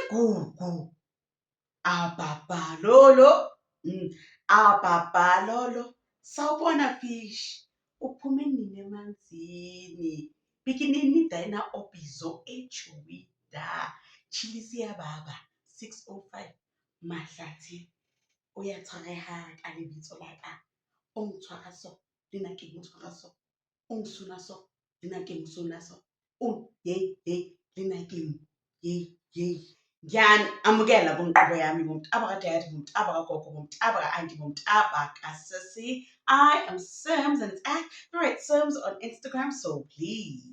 Gugu, ababalolo, ababalolo, sawubona fish, uphume nini emanzini? Bikinini dina obizo ejuwida, chilisi baba, 605, mahlati, uyatshwareha ka lebitso la ka, o ntshwara so, le nna ke mo tshwara so, o nsona so, le nna ke mo sona so, o le nna ke yey. Ngiyani amukela bonqobo yami bomuntu abakadad bomuntu abakagogo bomuntu abaka-auntie bomuntu abakasisi. I am Sims and it's at right Sims on Instagram, so please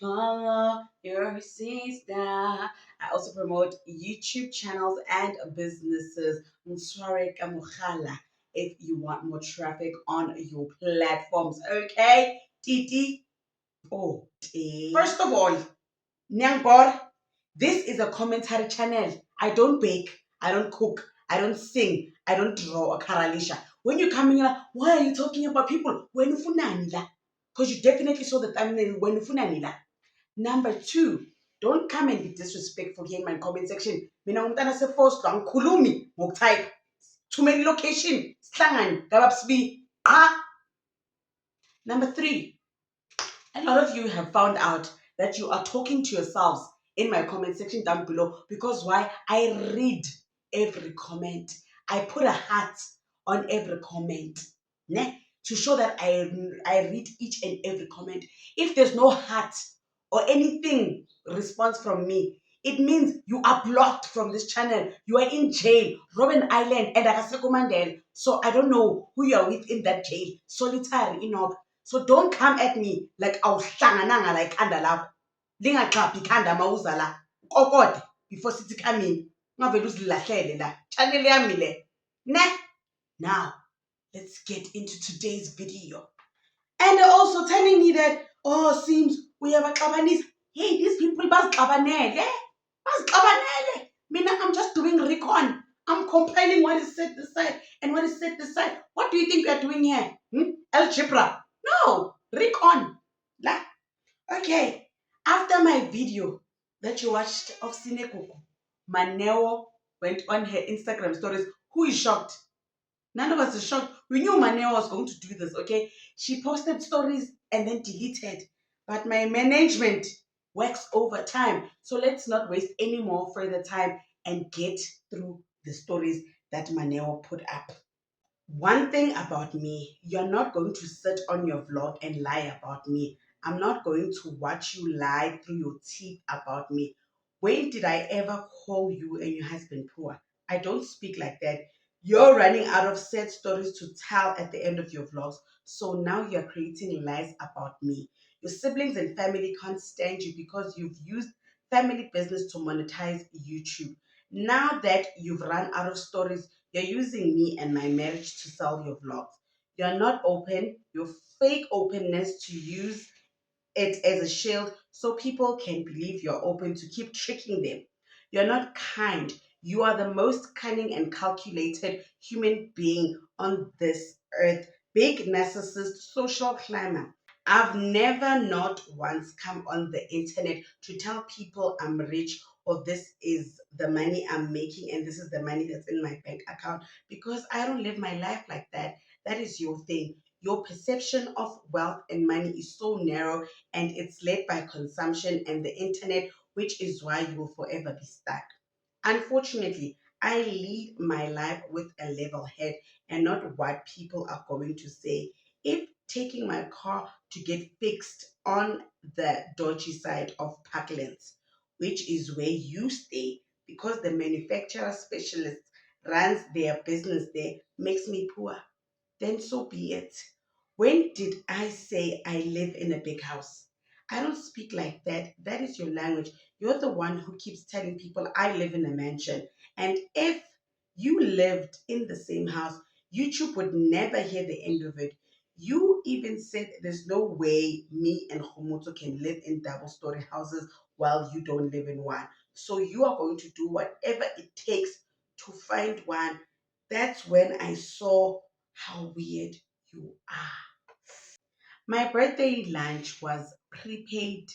follow your sister. I also promote YouTube channels and businesses. Msware Kamukhala if you want more traffic on your platforms. Okay, Titi. Oh, first of all, Nyangbor, this is a commentary channel. I don't bake, I don't cook, I don't sing, I don't draw a karalisha. When you come in, you're like, why are you talking about people? When because you definitely saw the thumbnail when Number two, don't come and be disrespectful here in my comment section. Mina umntana se-forced angikhulumi ngokutype. Too many location. Sihlangane, gababsibi. Number three, a lot of you have found out that you are talking to yourselves in my comment section down below because why? I read every comment. I put a heart on every comment to show that I read each and every comment. If there's no heart or anything response from me, it means you are blocked from this channel. You are in jail, Robben Island, and Agaseko Mandela. So I don't know who you are with in that jail. Solitary, So don't come at me like awuhlangananga la ikhanda lakho. Lingaxaphi ikhanda mawuza la. Kokode before sithi come in. Ungavele uzilahlele la. Channel yami le. Now, let's get into today's video. And they're also telling me that, oh, seems we have a Kabanis. Hey, these people bazixabanele. Bazixabanele. Mina, I'm just doing recon. I'm compiling what is said this side and what is said this side. What do you think we are doing here? Algebra. No, recon. Okay. After my video that you watched of Sinekuku, Maneo went on her Instagram stories. Who is shocked? None of us is shocked. We knew Maneo was going to do this, okay? She posted stories and then deleted. But my management works overtime. So let's not waste any more further time and get through the stories that Maneo put up. One thing about me, you're not going to sit on your vlog and lie about me. I'm not going to watch you lie through your teeth about me. When did I ever call you and your husband poor? I don't speak like that. You're running out of sad stories to tell at the end of your vlogs. So now you're creating lies about me. Your siblings and family can't stand you because you've used family business to monetize YouTube. Now that you've run out of stories, you're using me and my marriage to sell your vlogs. You're not open, your fake openness to use it as a shield so people can believe you're open to keep tricking them. You're not kind. You are the most cunning and calculated human being on this earth. Big narcissist, social climber. I've never not once come on the internet to tell people I'm rich or this is the money I'm making and this is the money that's in my bank account because I don't live my life like that. That is your thing. Your perception of wealth and money is so narrow and it's led by consumption and the internet, which is why you will forever be stuck. Unfortunately, I lead my life with a level head and not what people are going to say. If taking my car to get fixed on the dodgy side of Parklands, which is where you stay, because the manufacturer specialist runs their business there, makes me poor, then so be it. When did I say I live in a big house? I don't speak like that. That is your language. You're the one who keeps telling people I live in a mansion. And if you lived in the same house, YouTube would never hear the end of it. You even said there's no way me and Homoto can live in double story houses while you don't live in one. So you are going to do whatever it takes to find one. That's when I saw how weird you are. My birthday lunch was prepaid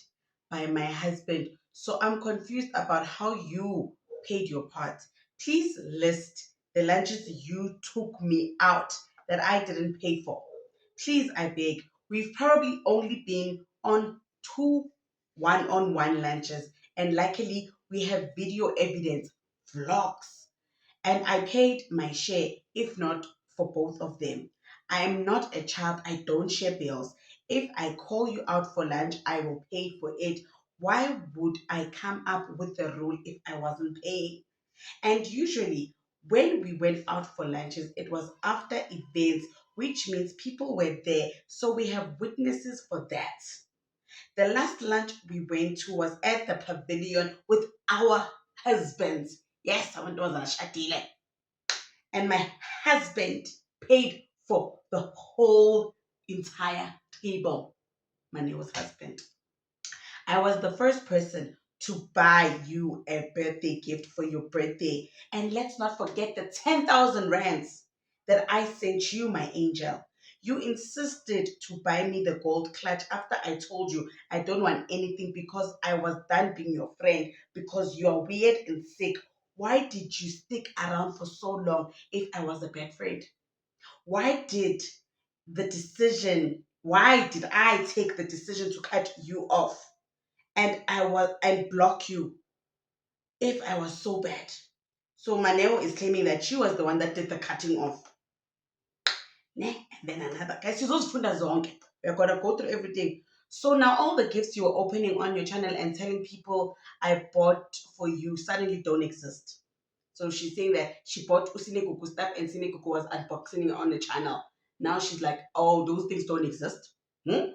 by my husband So I'm confused about how you paid your part. Please list the lunches you took me out that I didn't pay for. Please, I beg. We've probably only been on two one-on-one lunches, and luckily we have video evidence, vlogs, and I paid my share, if not for both of them. I am not a child, I don't share bills. If I call you out for lunch, I will pay for it. Why would I come up with a rule if I wasn't paying? And usually, when we went out for lunches, it was after events, which means people were there. So we have witnesses for that. The last lunch we went to was at the pavilion with our husbands. Yes, I went to Shatile. And my husband paid for the whole entire table. My neighbor's husband. I was the first person to buy you a birthday gift for your birthday. And let's not forget the 10,000 rands that I sent you, my angel. You insisted to buy me the gold clutch after I told you I don't want anything because I was done being your friend because you're weird and sick. Why did you stick around for so long if I was a bad friend? Why did I take the decision to cut you off and block you if I was so bad? So Maneo is claiming that she was the one that did the cutting off. Ne? And then another guys, sizozifunda zonke. We're gonna go through everything. So now all the gifts you were opening on your channel and telling people I bought for you suddenly don't exist. So she's saying that she bought Usinekuku stuff and Sinekuku was unboxing it on the channel. Now she's like, oh, those things don't exist. Hmm?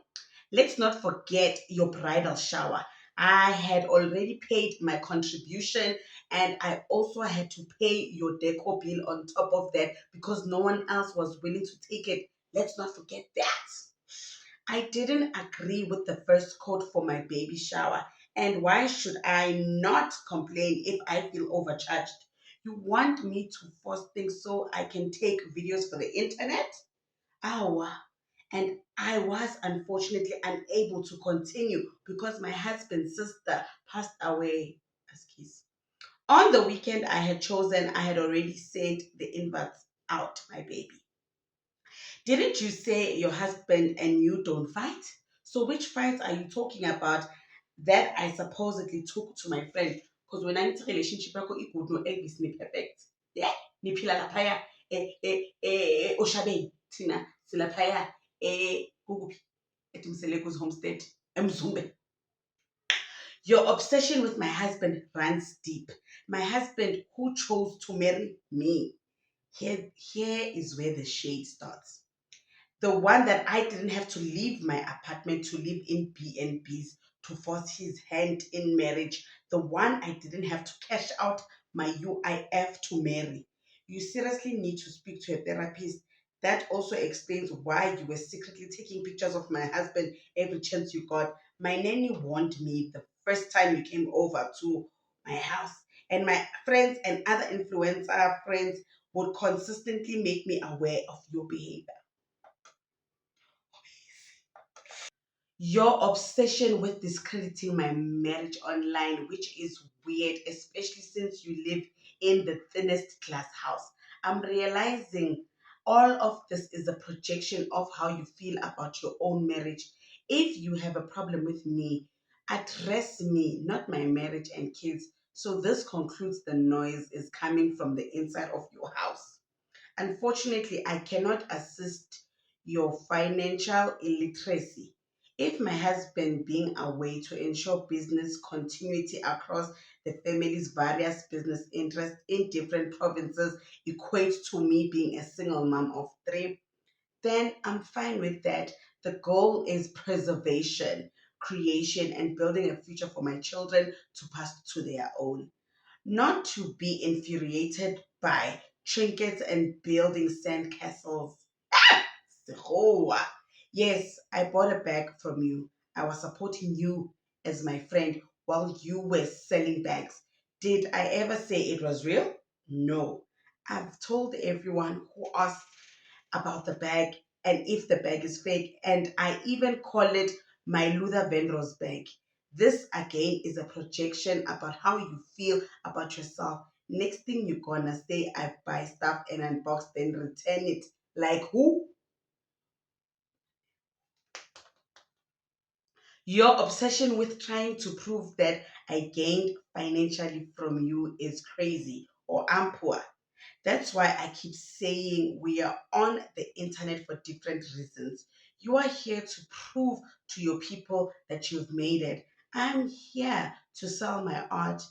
Let's not forget your bridal shower. I had already paid my contribution and I also had to pay your deco bill on top of that because no one else was willing to take it. Let's not forget that. I didn't agree with the first quote for my baby shower. And why should I not complain if I feel overcharged? You want me to force things so I can take videos for the internet? Ow. And I was unfortunately unable to continue because my husband's sister passed away. Excuse. On the weekend I had already sent the invites out, my baby. Didn't you say your husband and you don't fight? So which fights are you talking about that I supposedly took to my friend? Because when I need a relationship, I go good no Elvis ni perfect. Yeah, ni phila laphaya Oshabeni thina silaphaya kukuphi eTimseleko's homestead eMzumbe. Your obsession with my husband runs deep. My husband who chose to marry me. Here is where the shade starts. The one that I didn't have to leave my apartment to live in B&Bs to force his hand in marriage. The one I didn't have to cash out my UIF to marry. You seriously need to speak to a therapist. That also explains why you were secretly taking pictures of my husband every chance you got. My nanny warned me the first time you came over to my house. And my friends and other influencer friends would consistently make me aware of your behavior. Your obsession with discrediting my marriage online, which is weird, especially since you live in the thinnest glass house. I'm realizing all of this is a projection of how you feel about your own marriage. If you have a problem with me, address me, not my marriage and kids. So this concludes the noise is coming from the inside of your house. Unfortunately, I cannot assist your financial illiteracy. If my husband being away to ensure business continuity across the family's various business interests in different provinces equates to me being a single mom of three, then I'm fine with that. The goal is preservation, creation, and building a future for my children to pass to their own, not to be infuriated by trinkets and building sandcastles. Sehoa. Yes, I bought a bag from you. I was supporting you as my friend while you were selling bags. Did I ever say it was real? No. I've told everyone who asked about the bag and if the bag is fake, and I even call it my Luther Vandross bag. This again is a projection about how you feel about yourself. Next thing you're gonna say, I buy stuff and unbox, then return it. Like who? Your obsession with trying to prove that I gained financially from you is crazy or I'm poor. That's why I keep saying we are on the internet for different reasons. You are here to prove to your people that you've made it. I'm here to sell my art.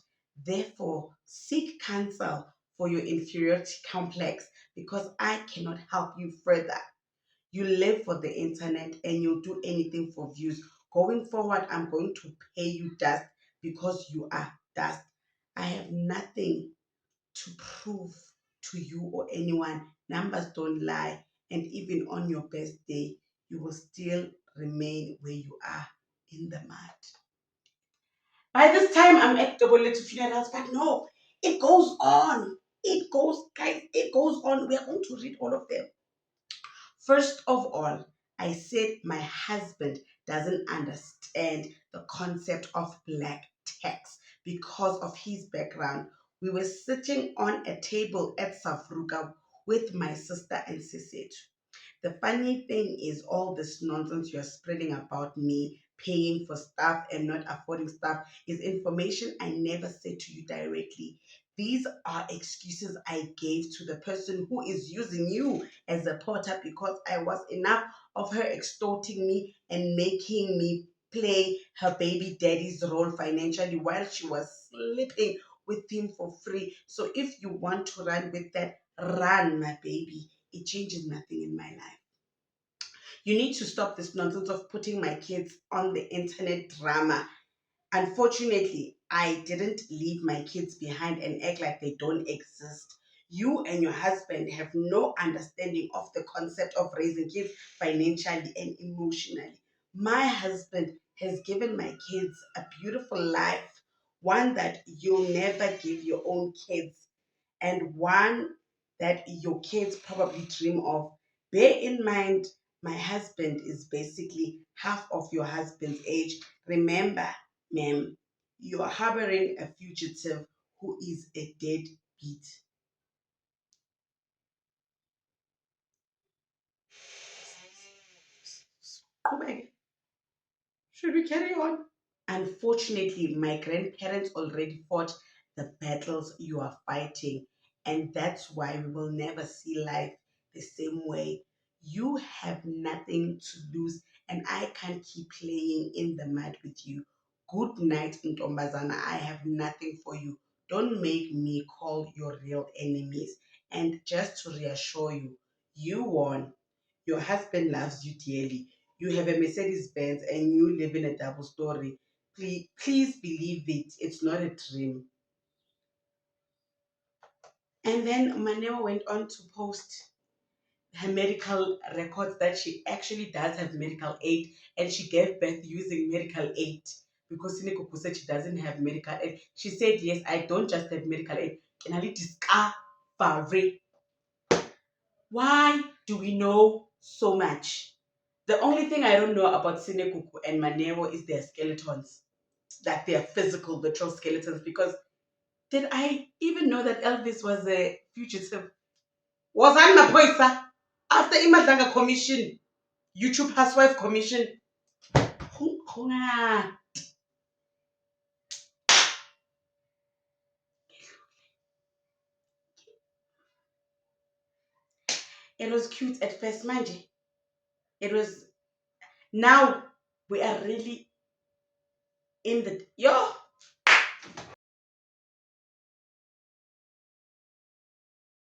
Therefore, seek counsel for your inferiority complex because I cannot help you further. You live for the internet and you'll do anything for views. Going forward, I'm going to pay you dust because you are dust. I have nothing to prove to you or anyone. Numbers don't lie. And even on your best day, you will still remain where you are in the mud. By this time, I'm at double little funerals, but no, it goes on. It goes, guys, it goes on. We are going to read all of them. First of all, I said my husband doesn't understand the concept of black tax because of his background. We were sitting on a table at Safruka with my sister and Siset. The funny thing is, all this nonsense you're spreading about me paying for stuff and not affording stuff is information I never said to you directly. These are excuses I gave to the person who is using you as a porter because I was enough of her extorting me and making me play her baby daddy's role financially while she was sleeping with him for free. So if you want to run with that, run, my baby. It changes nothing in my life. You need to stop this nonsense of putting my kids on the internet drama. Unfortunately, I didn't leave my kids behind and act like they don't exist. You and your husband have no understanding of the concept of raising kids financially and emotionally. My husband has given my kids a beautiful life, one that you'll never give your own kids and one that your kids probably dream of. Bear in mind, my husband is basically half of your husband's age. Remember, ma'am, you are harboring a fugitive who is a deadbeat. Oh my, should we carry on? Unfortunately, my grandparents already fought the battles you are fighting, and that's why we will never see life the same way. You have nothing to lose, and I can't keep playing in the mud with you. Good night, Ntombazana. I have nothing for you. Don't make me call your real enemies. And just to reassure you, you won. Your husband loves you dearly. You have a Mercedes Benz and you live in a double story. Please believe it. It's not a dream. And then Maneo went on to post her medical records that she actually does have medical aid and she gave birth using medical aid because Sinekuku said she doesn't have medical aid. She said, yes, I don't just have medical aid. Can I discover why do we know so much? The only thing I don't know about Sinekuku and Maneo is their skeletons, like their physical, literal skeletons. Because did I even know that Elvis was a fugitive? Was I Mapoisa? After Imadanga Commission, YouTube Housewife Commission. It was cute at first, Manje. It was. Now we are really in the. Yo!